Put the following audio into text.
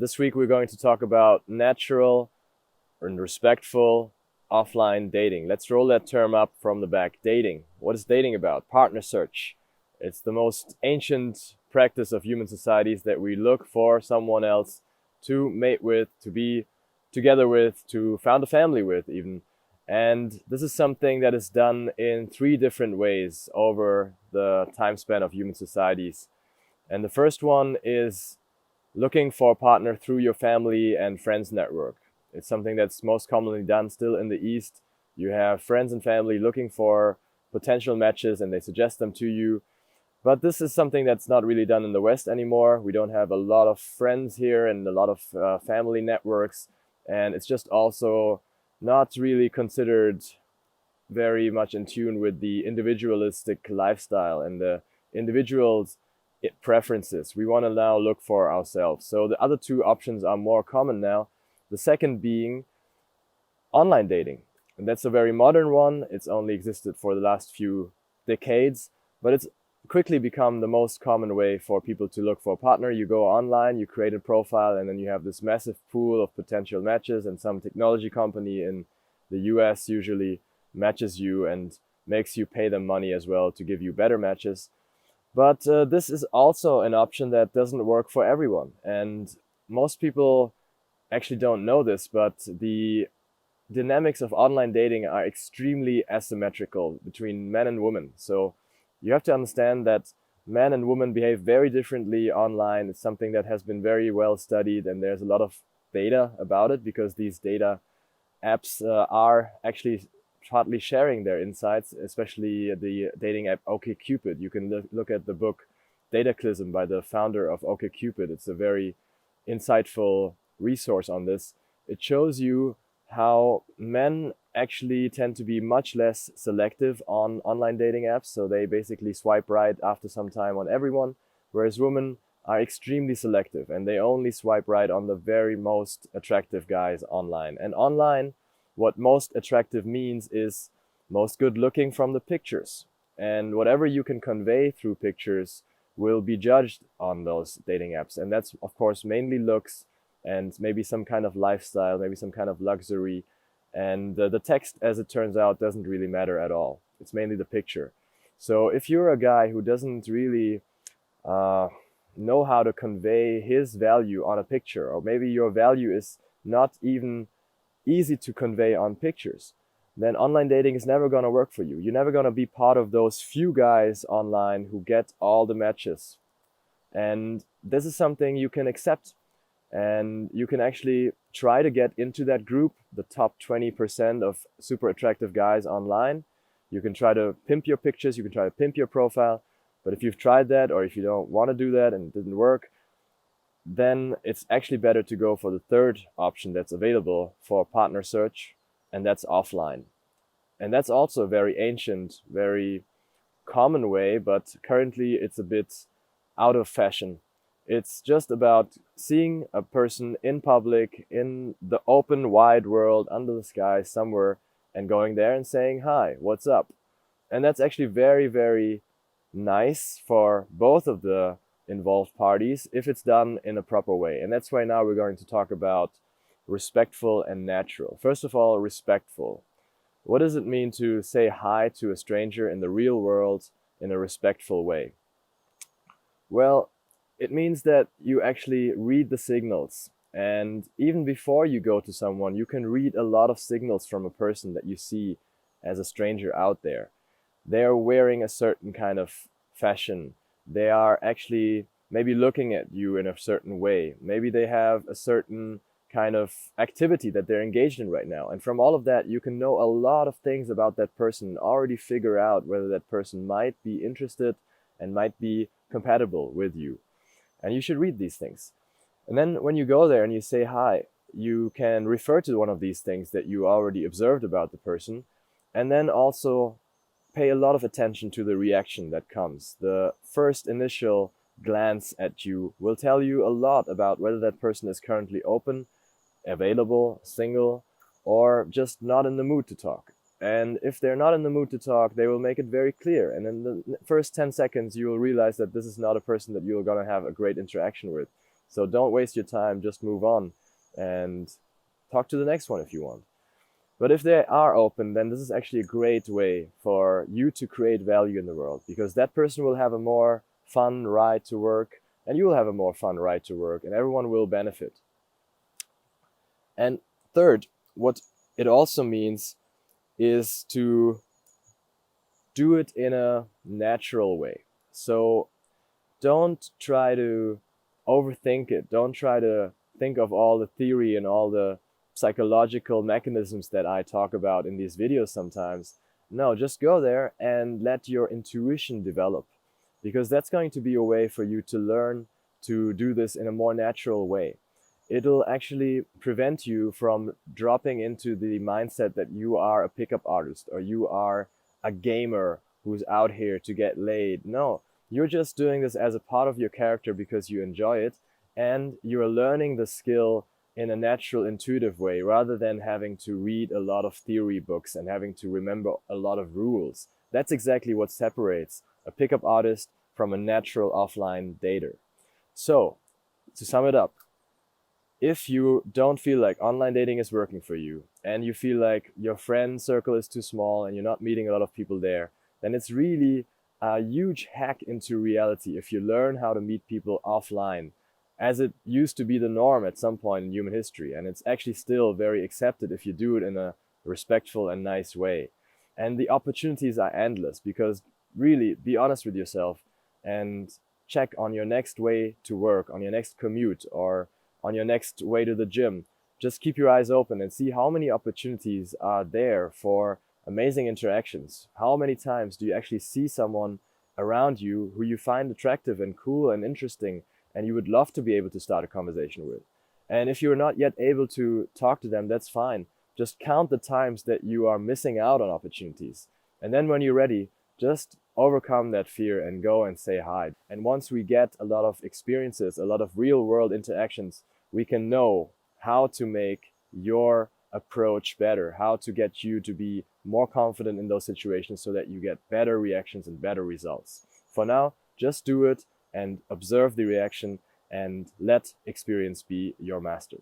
This week we're going to talk about natural and respectful offline dating. Let's roll that term up from the back. Dating. What is dating about? Partner search. It's the most ancient practice of human societies that we look for someone else to mate with, to be together with, to found a family with, even. And this is something that is done in three different ways over the time span of human societies. And the first one is looking for a partner through your family and friends network. It's something that's most commonly done still in the East. You have friends and family looking for potential matches and they suggest them to you. But this is something that's not really done in the West anymore. We don't have a lot of friends here and a lot of family networks. And it's just also not really considered very much in tune with the individualistic lifestyle and the individual's preferences. We want to now look for ourselves. So the other two options are more common now. The second being online dating. And that's a very modern one. It's only existed for the last few decades, but it's quickly become the most common way for people to look for a partner. You go online, you create a profile, and then you have this massive pool of potential matches, and some technology company in the US usually matches you and makes you pay them money as well to give you better matches. But this is also an option that doesn't work for everyone. And most people actually don't know this, but the dynamics of online dating are extremely asymmetrical between men and women. So you have to understand that men and women behave very differently online. It's something that has been very well studied, and there's a lot of data about it because these data apps are actually partly sharing their insights, especially the dating app OkCupid. You can look at the book Dataclysm by the founder of OkCupid. It's a very insightful resource on this. It shows you how men actually tend to be much less selective on online dating apps. So they basically swipe right after some time on everyone, whereas women are extremely selective and they only swipe right on the very most attractive guys online. And online, what most attractive means is most good looking from the pictures. And whatever you can convey through pictures will be judged on those dating apps. And that's, of course, mainly looks and maybe some kind of lifestyle, maybe some kind of luxury. And the text, as it turns out, doesn't really matter at all. It's mainly the picture. So if you're a guy who doesn't really know how to convey his value on a picture, or maybe your value is not even easy to convey on pictures, then online dating is never going to work for you. You're never going to be part of those few guys online who get all the matches. And this is something you can accept. And you can actually try to get into that group, the top 20% of super attractive guys online. You can try to pimp your pictures, you can try to pimp your profile. But if you've tried that, or if you don't want to do that and it didn't work, then it's actually better to go for the third option that's available for partner search, and that's offline. And that's also a very ancient, very common way, but currently it's a bit out of fashion. It's just about seeing a person in public, in the open, wide world, under the sky, somewhere, and going there and saying, "Hi, what's up?" And that's actually very, very nice for both of the involved parties if it's done in a proper way. And that's why now we're going to talk about respectful and natural. First of all, respectful. What does it mean to say hi to a stranger in the real world in a respectful way? Well, it means that you actually read the signals. And even before you go to someone, you can read a lot of signals from a person that you see as a stranger out there. They are wearing a certain kind of fashion. They are actually maybe looking at you in a certain way. Maybe they have a certain kind of activity that they're engaged in right now. And from all of that, you can know a lot of things about that person and already figure out whether that person might be interested and might be compatible with you. And you should read these things. And then when you go there and you say hi, you can refer to one of these things that you already observed about the person, and then also pay a lot of attention to the reaction that comes. The first initial glance at you will tell you a lot about whether that person is currently open, available, single, or just not in the mood to talk. And if they're not in the mood to talk, they will make it very clear. And in the first 10 seconds, you will realize that this is not a person that you're going to have a great interaction with. So don't waste your time, just move on and talk to the next one if you want. But if they are open, then this is actually a great way for you to create value in the world, because that person will have a more fun ride to work, and you will have a more fun ride to work, and everyone will benefit. And third, what it also means is to do it in a natural way. So don't try to overthink it. Don't try to think of all the theory and all the psychological mechanisms that I talk about in these videos sometimes. No, just go there and let your intuition develop, because that's going to be a way for you to learn to do this in a more natural way. It'll actually prevent you from dropping into the mindset that you are a pickup artist or you are a gamer who's out here to get laid. No, you're just doing this as a part of your character because you enjoy it, and you're learning the skill in a natural, intuitive way, rather than having to read a lot of theory books and having to remember a lot of rules. That's exactly what separates a pickup artist from a natural offline dater. So, to sum it up, if you don't feel like online dating is working for you and you feel like your friend circle is too small and you're not meeting a lot of people there, then it's really a huge hack into reality if you learn how to meet people offline, as it used to be the norm at some point in human history. And it's actually still very accepted if you do it in a respectful and nice way. And the opportunities are endless, because really, be honest with yourself and check on your next way to work, on your next commute, or on your next way to the gym. Just keep your eyes open and see how many opportunities are there for amazing interactions. How many times do you actually see someone around you who you find attractive and cool and interesting, and you would love to be able to start a conversation with? And if you're not yet able to talk to them, that's fine. Just count the times that you are missing out on opportunities. And then when you're ready, just overcome that fear and go and say hi. And once we get a lot of experiences, a lot of real world interactions, we can know how to make your approach better, how to get you to be more confident in those situations so that you get better reactions and better results. For now, just do it and observe the reaction and let experience be your master.